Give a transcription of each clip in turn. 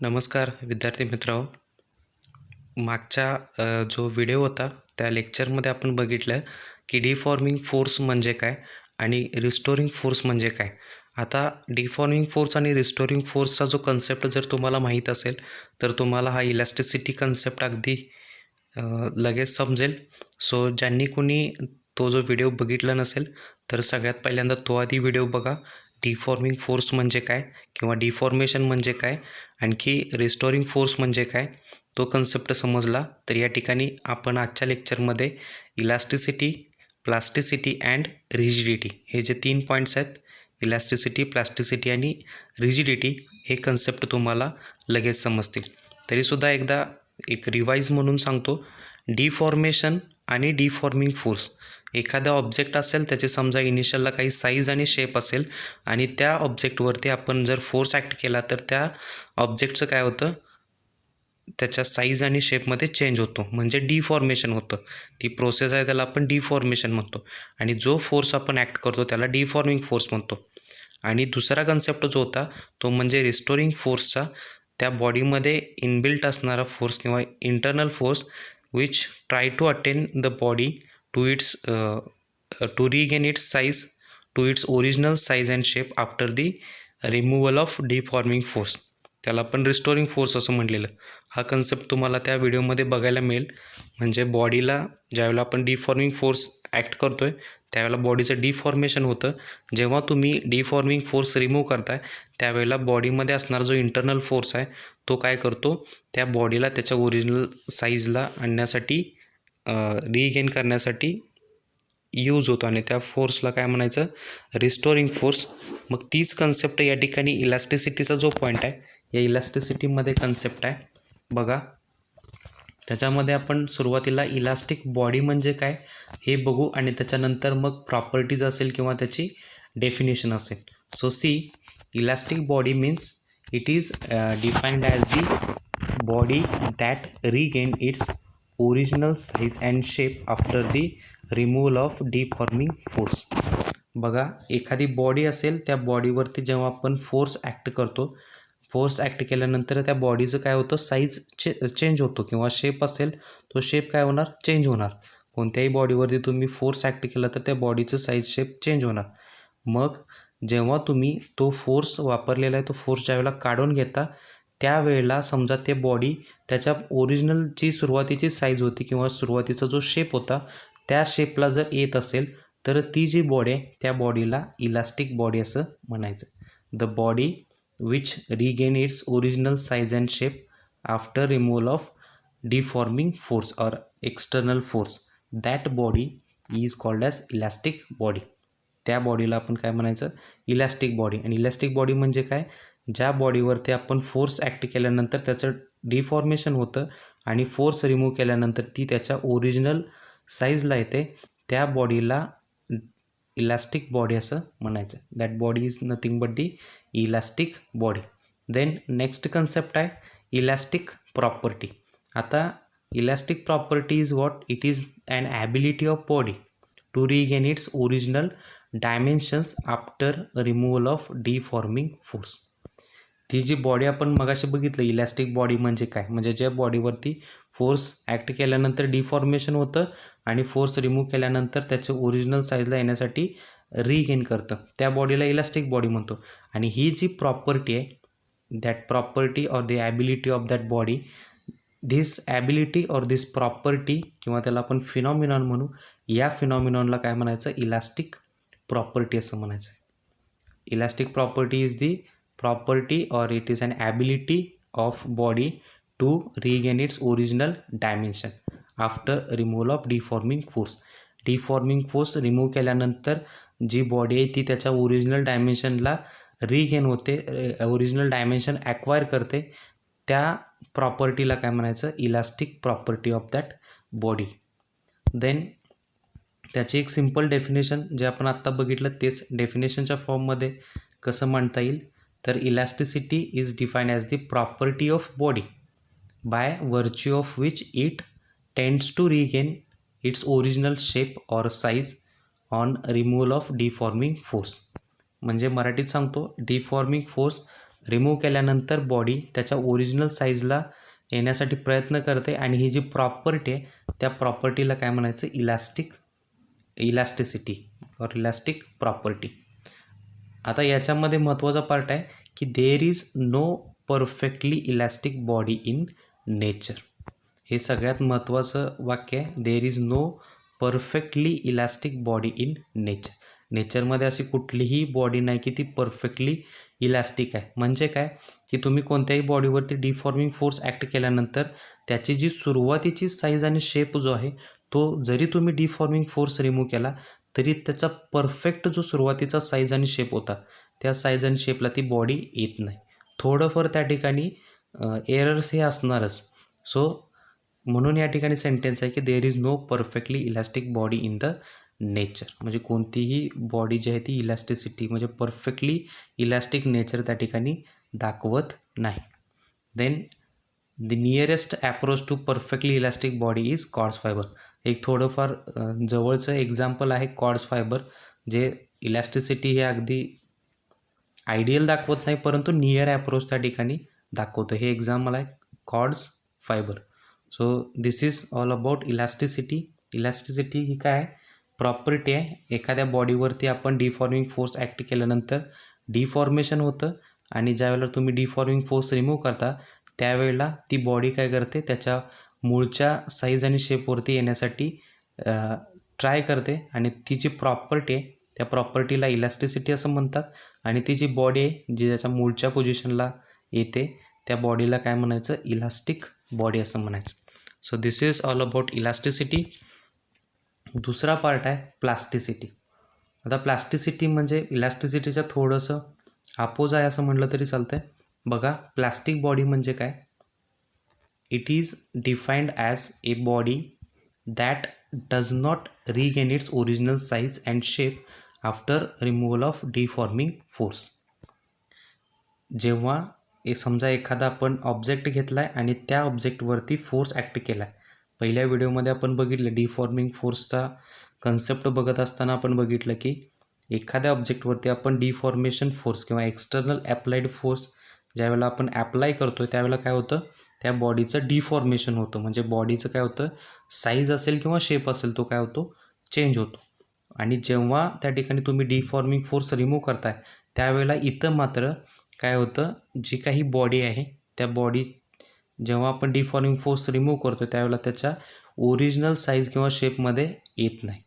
नमस्कार विद्यार्थी मित्रांनो. मागच्या जो व्हिडिओ होता त्या लेक्चरमध्ये आपण बघितलं की डिफॉर्मिंग फोर्स म्हणजे काय आणि रिस्टोरिंग फोर्स म्हणजे काय. आता डिफॉर्मिंग फोर्स आणि रिस्टोरिंग फोर्सचा जो कन्सेप्ट जर तुम्हाला माहीत असेल तर तुम्हाला हा इलॅस्टिसिटी कन्सेप्ट अगदी लगेच समजेल. सो ज्यांनी कोणी तो जो व्हिडिओ बघितला नसेल तर सगळ्यात पहिल्यांदा तो आधी व्हिडिओ बघा. डिफॉर्मिंग फोर्स म्हणजे काय किंवा डिफॉर्मेशन म्हणजे काय, आणखी रिस्टोरिंग फोर्स म्हणजे काय, तो कन्सेप्ट समजला तर या ठिकाणी आपण आजच्या लेक्चरमध्ये इलॅस्टिसिटी, प्लास्टिसिटी अँड रिजिडिटी हे जे 3 पॉईंट्स आहेत, इलॅस्टिसिटी, प्लास्टिसिटी आणि रिजिडिटी, हे कन्सेप्ट तुम्हाला लगेच समजतील. तरीसुद्धा एकदा एक रिवाईज म्हणून सांगतो. डिफॉर्मेशन आणि डिफॉर्मिंग फोर्स. एखादा ऑब्जेक्ट असेल, त्याचे समजा इनिशियलला काही साईज आणि शेप असेल आणि त्या ऑब्जेक्टवरती आपण जर फोर्स ॲक्ट केला तर त्या ऑब्जेक्टचं काय होतं, त्याच्या साईज आणि शेपमध्ये चेंज होतो, म्हणजे डिफॉर्मेशन होतं. ती प्रोसेस आहे त्याला आपण डिफॉर्मेशन म्हणतो. आणि जो फोर्स आपण ॲक्ट करतो त्याला डिफॉर्मिंग फोर्स म्हणतो. आणि दुसरा कन्सेप्ट जो होता तो म्हणजे रिस्टोरिंग फोर्सचा. त्या बॉडीमध्ये इनबिल्ट असणारा फोर्स किंवा internal force which try to attain the body to its to regain its size to its original size and shape after the removal of deforming force. त्याला आपण रिस्टोरिंग फोर्स असं म्हटलेलं. हा concept तुम्हाला त्या व्हिडिओमध्ये बघायला मिळेल. म्हणजे बॉडीला ज्यावेळेला आपण डिफॉर्मिंग फोर्स ॲक्ट करतो आहे त्यावेळेला बॉडीचं डिफॉर्मेशन होतं. जेव्हा तुम्ही डिफॉर्मिंग फोर्स रिमूव्ह करताय त्यावेळेला बॉडीमध्ये असणारा जो इंटरनल फोर्स आहे तो काय करतो, त्या बॉडीला त्याच्या ओरिजिनल साईजला आणण्यासाठी, रिगेन करण्यासाठी यूज होतो आणि त्या फोर्सला काय म्हणायचं, रिस्टोरिंग फोर्स. मग तीच कन्सेप्ट या ठिकाणी इलॅस्टिसिटीचा जो पॉईंट आहे, या इलॅस्टिसिटीमध्ये कन्सेप्ट आहे बघा. त्याच्यामध्ये आपण सुरुवातीला इलास्टिक बॉडी म्हणजे काय हे बघू आणि त्याच्यानंतर मग प्रॉपर्टीज असेल किंवा त्याची डेफिनेशन असेल. So see, elastic body means it is defined as the body that regain its original size and shape after the removal of deforming force. बघा, एखादी बॉडी असेल, त्या बॉडीवरती जेव्हा आपण फोर्स ॲक्ट करतो, फोर्स ॲक्ट केल्यानंतर त्या बॉडीचं काय होतं, साईज चेंज होतो किंवा शेप असेल तो शेप काय होणार, चेंज होणार. कोणत्याही बॉडीवरती तुम्ही फोर्स ॲक्ट केला तर त्या बॉडीचं साईज शेप चेंज होणार. मग जेव्हा तुम्ही तो फोर्स वापरलेला आहे तो फोर्स ज्यावेळेला काढून घेता त्यावेळेला समजा ते बॉडी त्याच्या ओरिजिनलची सुरुवातीची साईज होती किंवा सुरुवातीचा जो शेप होता त्या शेपला जर येत असेल तर ती जी बॉडी आहे त्या बॉडीला इलास्टिक बॉडी असं म्हणायचं. The body which regain its original size and shape after removal of deforming force or external force, that body is called as elastic body. त्या बॉडीला आपण काय म्हणायचं, इलॅस्टिक बॉडी. आणि इलॅस्टिक बॉडी म्हणजे काय, ज्या बॉडीवरती आपण फोर्स ॲक्ट केल्यानंतर त्याचं डिफॉर्मेशन होतं आणि फोर्स रिमूव्ह केल्यानंतर ती त्याच्या ओरिजिनल साईजला येते, त्या बॉडीला इलास्टिक बॉडी असं म्हणायचं. That body is nothing but the elastic body. Then next concept आहे इलास्टिक प्रॉपर्टी. आता elastic property is what, it is an ability of body to regain its original dimensions after removal of deforming force. ती जी body आपण मगाशी बघितलं elastic body म्हणजे काय, म्हणजे ज्या बॉडीवरती फोर्स ॲक्ट केल्यानंतर डिफॉर्मेशन होतं आणि फोर्स रिमूव्ह केल्यानंतर त्याचं ओरिजिनल साईजला येण्यासाठी रिगेन करतं, त्या बॉडीला इलास्टिक बॉडी म्हणतो. आणि ही जी प्रॉपर्टी आहे, that property or the ability of that body, this ability or this property किंवा त्याला आपण फिनॉमिनॉन म्हणू, या फिनॉमिनॉनला काय म्हणायचं, इलास्टिक प्रॉपर्टी असं म्हणायचं. Elastic property is the property or it is an ability of body to regain its original dimension after removal of deforming force. Deforming force remove केल्यानंतर जी बॉडी आहे ती त्याच्या ओरिजिनल डायमेन्शनला रिगेन होते, ओरिजिनल डायमेन्शन ॲक्वायर करते, त्या प्रॉपर्टीला काय म्हणायचं, elastic property of that body. Then त्याची एक सिम्पल डेफिनेशन जे आपण आत्ता बघितलं तेच डेफिनेशनच्या फॉर्ममध्ये कसं म्हणता येईल, तर elasticity is defined as the property of body by virtue of which it tends to regain its original shape or size on removal of deforming force. म्हणजे मराठीत सांगतो, डिफॉर्मिंग फोर्स रिमूव्ह केल्यानंतर बॉडी त्याच्या ओरिजिनल साईजला येण्यासाठी प्रयत्न करते आणि ही जी प्रॉपर्टी आहे त्या प्रॉपर्टीला काय म्हणायचं, इलॅस्टिसिटी और इलॅस्टिक प्रॉपर्टी. आता याच्यामध्ये महत्त्वाचा पार्ट आहे की there is no perfectly elastic body in nature. हे सगळ्यात महत्त्वाचं वाक्य आहे. There is no perfectly elastic body in nature. नेचरमध्ये अशी कुठलीही बॉडी नाही की ती परफेक्टली इलॅस्टिक आहे. म्हणजे काय की तुम्ही कोणत्याही बॉडीवरती डिफॉर्मिंग फोर्स ॲक्ट केल्यानंतर त्याची जी सुरुवातीची साईज आणि शेप जो आहे तो जरी तुम्ही डिफॉर्मिंग फोर्स रिमूव्ह केला तरी त्याचा परफेक्ट जो सुरुवातीचा साईज आणि शेप होता त्या साईज आणि शेपला ती बॉडी येत नाही. थोडंफार त्या ठिकाणी एरर्स हे असणारच. सो म्हणून या ठिकाणी सेंटेन्स आहे की there is no perfectly elastic body in the nature. म्हणजे कोणतीही बॉडी जी आहे ती इलॅस्टिसिटी म्हणजे परफेक्टली इलॅस्टिक नेचर त्या ठिकाणी दाखवत नाही. Then the nearest approach to perfectly elastic body is quartz fibre. एक थोडंफार जवळचं एक्झाम्पल आहे कॉर्ड्स फायबर, जे इलॅस्टिसिटी हे अगदी आयडियल दाखवत नाही परंतु नियर ॲप्रोच त्या ठिकाणी दाखवतं. हे एक्झाम्पल आहे cords fibre. So this is all about elasticity. Elasticity ही काय आहे, प्रॉपर्टी आहे. एखाद्या बॉडीवरती आपण डिफॉर्मिंग फोर्स ॲक्ट केल्यानंतर डिफॉर्मेशन होतं आणि ज्यावेळेला तुम्ही डिफॉर्मिंग फोर्स रिमूव्ह करता त्यावेळेला ती बॉडी काय करते, त्याच्या मूळच्या साईज आणि शेपवरती येण्यासाठी ट्राय करते आणि ती जी प्रॉपर्टी आहे त्या प्रॉपर्टीला इलॅस्टिसिटी असं म्हणतात. आणि ती जी बॉडी आहे जी त्याच्या मूळच्या पोझिशनला येते त्या बॉडीला काय म्हणायचं, इलास्टिक बॉडी असं म्हणायचं. So this is all about elasticity. दुसरा पार्ट आहे प्लास्टिसिटी. आता प्लास्टिसिटी म्हणजे इलास्टिसिटीचं थोडंसं अपोज आहे असं म्हटलं तरी चालतं आहे. बघा, प्लास्टिक बॉडी म्हणजे काय, it is defined as a body that does not regain its original size and shape after removal of deforming force. जेव्हा समजा एखादा आपण ऑब्जेक्ट घेतला आहे आणि त्या ऑब्जेक्टवरती फोर्स ॲक्ट केला आहे. पहिल्या व्हिडिओमध्ये आपण बघितलं डिफॉर्मिंग फोर्सचा कन्सेप्ट बघत असताना आपण बघितलं की एखाद्या ऑब्जेक्टवरती आपण डिफॉर्मेशन फोर्स किंवा एक्सटर्नल ॲप्लाइड फोर्स ज्यावेळेला आपण ॲप्लाय करतो आहे त्यावेळेला काय होतं, त्या बॉडीचं डिफॉर्मेशन होतं. म्हणजे बॉडीचं काय होतं, साईज असेल किंवा शेप असेल तो काय होतो, चेंज होतो. आणि जेव्हा त्या ठिकाणी तुम्ही डिफॉर्मिंग फोर्स रिमूव्ह करताय त्यावेळेला इथं मात्र काय होतं, जी काही बॉडी आहे त्या बॉडी जेव्हा आपण डिफॉर्मिंग फोर्स रिमूव्ह करतो त्यावेळेला त्याच्या ओरिजिनल साईज किंवा शेपमध्ये येत नाही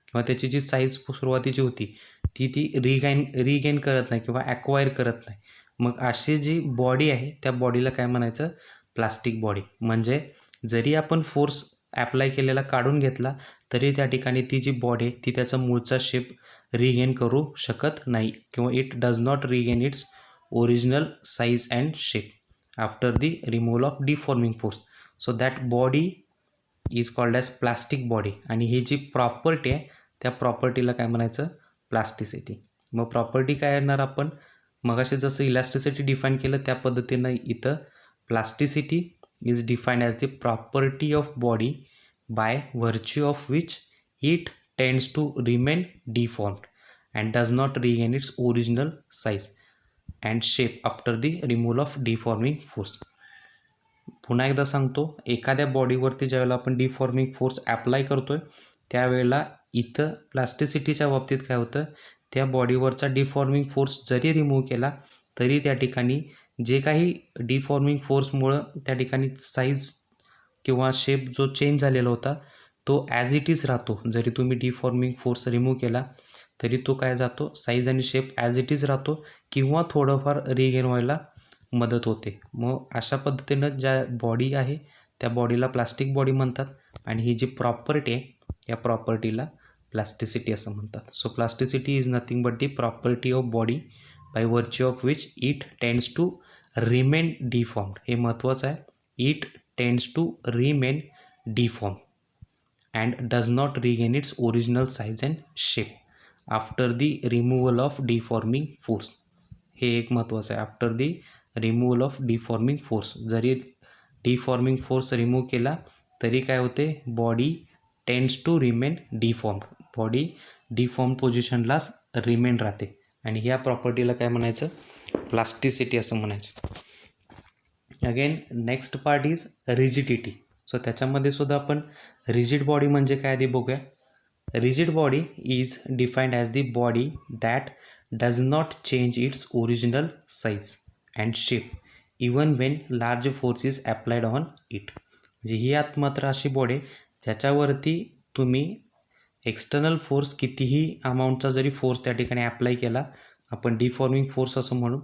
किंवा त्याची जी साईज सुरुवातीची होती ती रिगेन करत नाही किंवा ॲक्वायर करत नाही. मग अशी जी बॉडी आहे त्या बॉडीला काय म्हणायचं, प्लास्टिक बॉडी. म्हणजे जरी आपण फोर्स ॲप्लाय केलेला काढून घेतला तरी त्या ठिकाणी ती जी बॉडी आहे ती त्याचा मूळचा शेप रिगेन करू शकत नाही किंवा it does not regain its original size and shape after the removal of deforming force. So that body is called as plastic body. आणि ही जी प्रॉपर्टी आहे त्या प्रॉपर्टीला काय म्हणायचं, प्लास्टिसिटी. मग प्रॉपर्टी काय येणार, आपण मगाशी जसं इलॅस्टिसिटी डिफाईन केलं त्या पद्धतीनं इथं plasticity is defined as the property of body by virtue of which it tends to remain deformed and does not regain its original size and shape after the removal of deforming force. पुन्हा एकदा सांगतो, एखाद्या बॉडीवरती ज्यावेळेला आपण deforming force apply करतो आहे त्यावेळेला इथं प्लास्टिसिटीच्या बाबतीत काय होतं, त्या बॉडीवरचा डिफॉर्मिंग फोर्स जरी रिमूव्ह केला तरी त्या ठिकाणी जे काही डिफॉर्मिंग फोर्समुळं त्या ठिकाणी साईज किंवा शेप जो चेंज झालेला होता तो ॲज इट इज राहतो. जरी तुम्ही डिफॉर्मिंग फोर्स रिमूव्ह केला तरी तो काय जातो, साईज आणि शेप ॲज इट इज राहतो किंवा थोडंफार रिगेन व्हायला मदत होते. मग अशा पद्धतीनं ज्या बॉडी आहे त्या बॉडीला प्लास्टिक बॉडी म्हणतात आणि ही जी प्रॉपर्टी आहे या प्रॉपर्टीला प्लास्टिसिटी असं म्हणतात. So plasticity is nothing but the property of body by virtue of which it tends to remain deformed. हे महत्त्वाचं आहे, it tends to remain deform and does not regain its original size and shape after the removal of deforming force. हे एक महत्त्वाचं आहे, after the removal of deforming force. जरी deforming force remove केला तरी काय होते, body tends to remain deformed. Body deform पोझिशनलाच remain राहते. आणि ह्या प्रॉपर्टीला काय म्हणायचं, प्लास्टिसिटी असं म्हणायचं. Again next part is rigidity. So त्याच्यामध्ये सुद्धा आपण रिजिड बॉडी म्हणजे काय आधी बघूया. Rigid body is defined as the body that does not change it's original size and shape even when large force is applied on it. म्हणजे ही मात्र अशी बॉडी ज्याच्यावरती तुम्ही एक्सटर्नल फोर्स कितीही अमाऊंटचा जरी फोर्स त्या ठिकाणी ॲप्लाय केला, आपण डिफॉर्मिंग फोर्स असं म्हणू,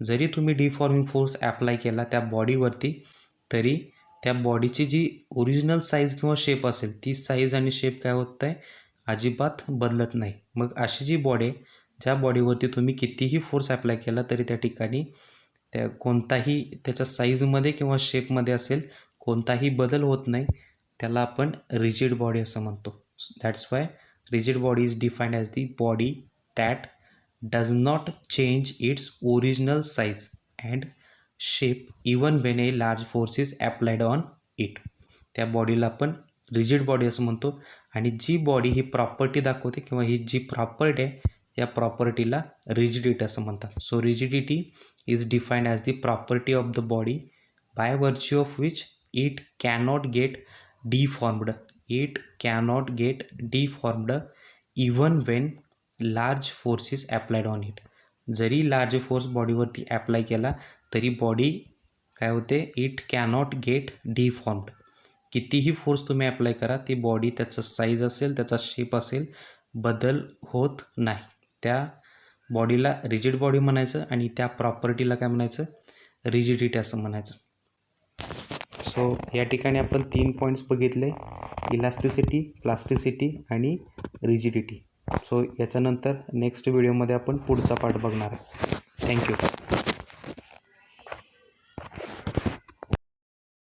जरी तुम्ही डिफॉर्मिंग फोर्स ॲप्लाय केला त्या बॉडीवरती, तरी त्या बॉडीची जी ओरिजिनल साईज किंवा शेप असेल ती साईज आणि शेप काय होत आहे, अजिबात बदलत नाही. मग अशी जी बॉडी आहे, ज्या बॉडीवरती तुम्ही कितीही फोर्स ॲप्लाय केला तरी त्या ठिकाणी त्या कोणताही त्याच्या साईजमध्ये किंवा शेपमध्ये असेल कोणताही बदल होत नाही, त्याला आपण रिजिड बॉडी असं म्हणतो. That's why rigid body is defined as the body that does not change it's original size and shape even when a large force is applied on it. त्या बॉडीला आपण रिजिड बॉडी असं म्हणतो. आणि जी body ही property दाखवते किंवा ही जी property आहे, या प्रॉपर्टीला रिजिडिटी असं म्हणतात. So rigidity is defined as the property of the body by virtue of which it cannot get deformed. It cannot get deformed even when large force is applied on it. जरी large force बॉडीवरती apply केला तरी body काय होते, it cannot get deformed. कितीही force तुम्ही apply करा, ती बॉडी त्याचं साईज असेल त्याचा शेप असेल बदल होत नाही. त्या बॉडीला रिजिड बॉडी म्हणायचं आणि त्या प्रॉपर्टीला काय म्हणायचं, रिजिडिटी असं म्हणायचं. सो या ठिकाणी आपण 3 पॉईंट्स बघितले, इलास्टिसिटी, प्लास्टिसिटी आणि रिजिडिटी. सो याच्यानंतर नेक्स्ट व्हिडिओमध्ये आपण पुढचा पार्ट बघणार आहे. थँक्यू.